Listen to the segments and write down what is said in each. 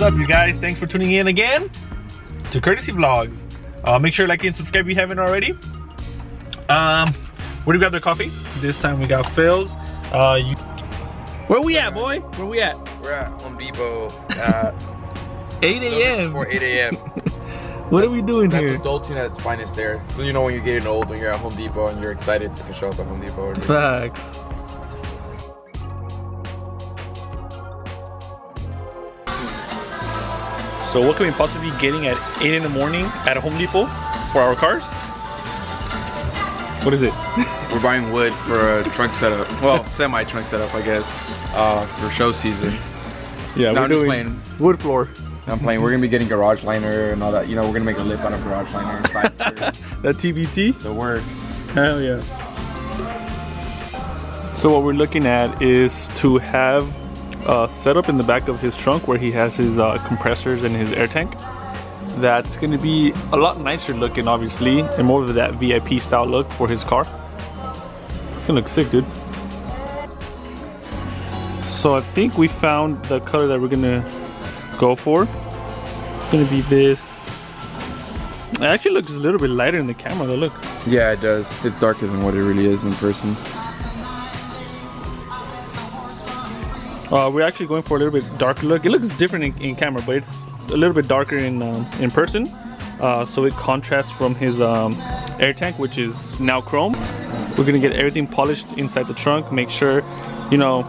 up, you guys? Thanks for tuning in again to Courtesy Vlogs. Make sure to like and subscribe if you haven't already. Where do we grab their coffee? This time we got Phil's. Where we at, boy? Where we at? We're at Home Depot at 8 a.m. Before 8 a.m. What are we doing here? That's adulting at its finest there. So you know when you're getting old, when you're at Home Depot and you're excited to show up at Home Depot. Facts. So what can we possibly be getting at 8 in the morning at a Home Depot for our cars? What is it? We're buying wood for a trunk setup. Well, semi-trunk setup, I guess, for show season. Yeah, no, we're I'm doing just playing. Wood floor. I'm playing. We're gonna be getting garage liner and all that. You know, we're gonna make a lip on a garage liner. That TBT? The works. Hell yeah. So what we're looking at is to have set up in the back of his trunk where he has his compressors and his air tank. That's going to be a lot nicer looking, obviously, and more of that VIP style look for his car. It's gonna look sick, dude. So I think we found the color that we're gonna go for. It's gonna be this. It actually looks a little bit lighter in the camera though, look. Yeah, it does. It's darker than what it really is in person. We're actually going for a little bit darker look. It looks different in camera, but it's a little bit darker in person. So it contrasts from his air tank, which is now chrome. We're gonna get everything polished inside the trunk. Make sure, you know,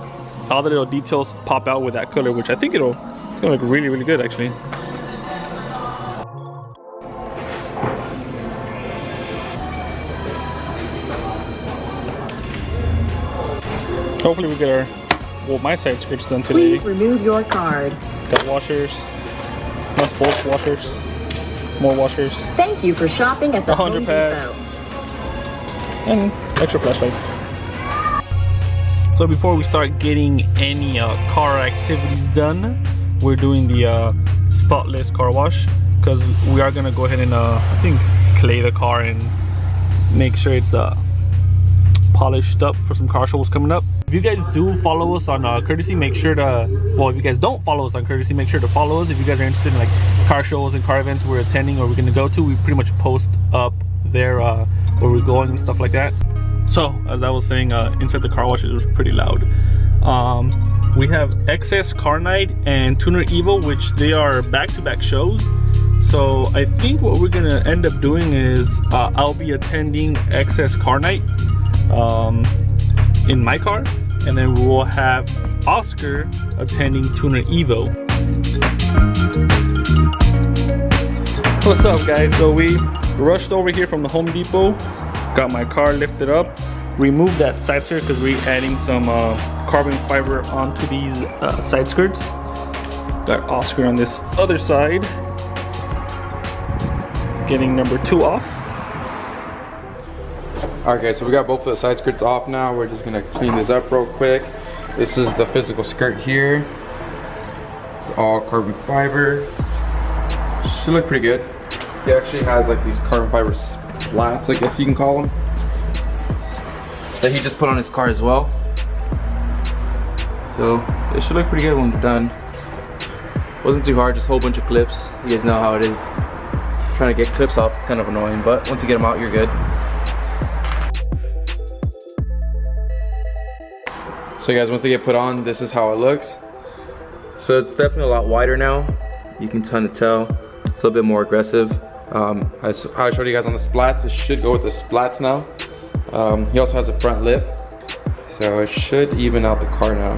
all the little details pop out with that color, which I think it's gonna look really, really good actually. Hopefully we get our, well, my side skirts done today. Please remove your card. Got washers, not bolts, washers, more washers. Thank you for shopping at the Home 100 pad. Depot. And extra flashlights. So before we start getting any car activities done, we're doing the spotless car wash, because we are gonna go ahead and I think clay the car and make sure it's polished up for some car shows coming up. If you guys do follow us on Courtesy, make sure to, well, if you guys don't follow us on Courtesy, make sure to follow us. If you guys are interested in like car shows and car events we're attending or we're gonna go to, we pretty much post up there where we're going and stuff like that. So as I was saying, inside the car wash it was pretty loud. We have XS Car Night and Tuner Evo, which they are back-to-back shows. So I think what we're gonna end up doing is I'll be attending XS Car Night in my car, and then we'll have Oscar attending Tuner Evo. What's up, guys? So we rushed over here from the Home Depot, got my car lifted up, removed that side skirt because we're adding some carbon fiber onto these side skirts. Got Oscar on this other side, getting number 2 off. Okay, so we got both of the side skirts off now. We're just gonna clean this up real quick. This is the physical skirt here. It's all carbon fiber. Should look pretty good. He actually has like these carbon fiber slats, I guess you can call them, that he just put on his car as well. So it should look pretty good when we're done. Wasn't too hard, just a whole bunch of clips. You guys know how it is. Trying to get clips off, it's kind of annoying, but once you get them out, you're good. So guys, once they get put on, this is how it looks. So it's definitely a lot wider now. You can kind of tell. It's a little bit more aggressive. I showed you guys on the splats. It should go with the splats now. He also has a front lip, so it should even out the car now.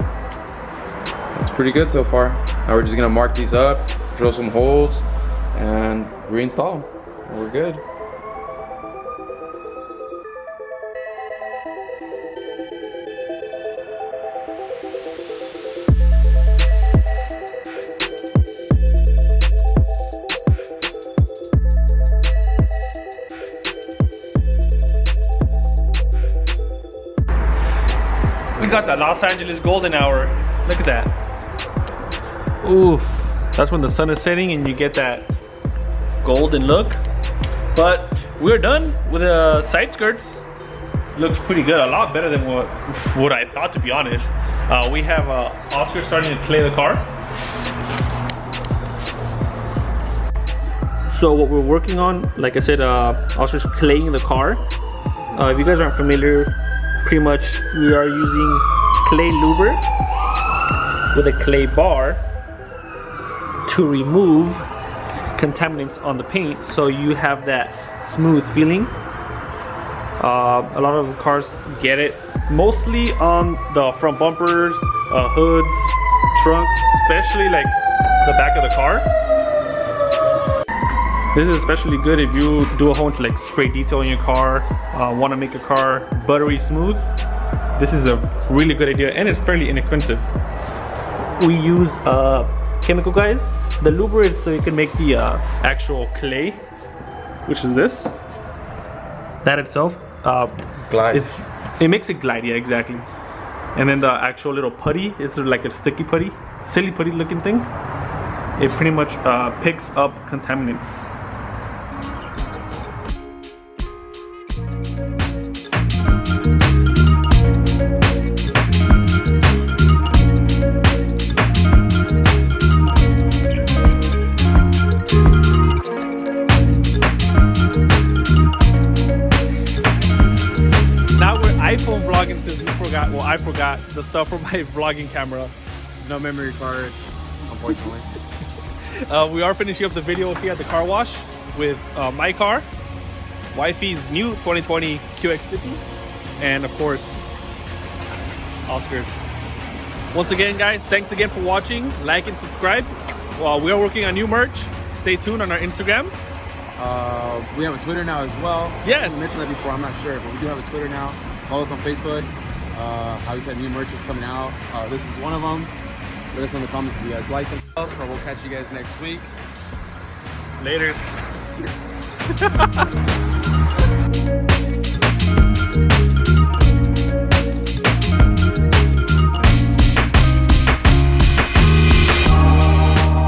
That's pretty good so far. Now we're just gonna mark these up, drill some holes, and reinstall them. We're good. We got the Los Angeles golden hour. Look at that. Oof. That's when the sun is setting and you get that golden look. But we're done with the side skirts. Looks pretty good. A lot better than what I thought, to be honest. We have Oscar starting to play the car. So what we're working on, like I said, I was just claying the car. If you guys aren't familiar, pretty much we are using clay luber with a clay bar to remove contaminants on the paint, so you have that smooth feeling. A lot of cars get it, mostly on the front bumpers, hoods, trunks, especially like the back of the car. This is especially good if you do a whole bunch of like spray detail in your car, want to make your car buttery smooth. This is a really good idea, and it's fairly inexpensive. We use chemical, guys. The luber is so you can make the actual clay, which is this. That itself, Glide. It makes it glide, yeah, exactly. And then the actual little putty, it's like a sticky putty, silly putty looking thing. It pretty much picks up contaminants. iPhone vlogging since we forgot, well, I forgot the stuff from my vlogging camera. No memory card, unfortunately. We are finishing up the video here at the car wash with my car, wifey's new 2020 QX50, and of course, Oscar's. Once again, guys, thanks again for watching. Like and subscribe. We are working on new merch. Stay tuned on our Instagram. We have a Twitter now as well. Yes. I mentioned that before, I'm not sure, but we do have a Twitter now. Follow us on Facebook. How you said, new merch is coming out. This is one of them. Let us know in the comments if you guys like something else, or we'll catch you guys next week. Laters.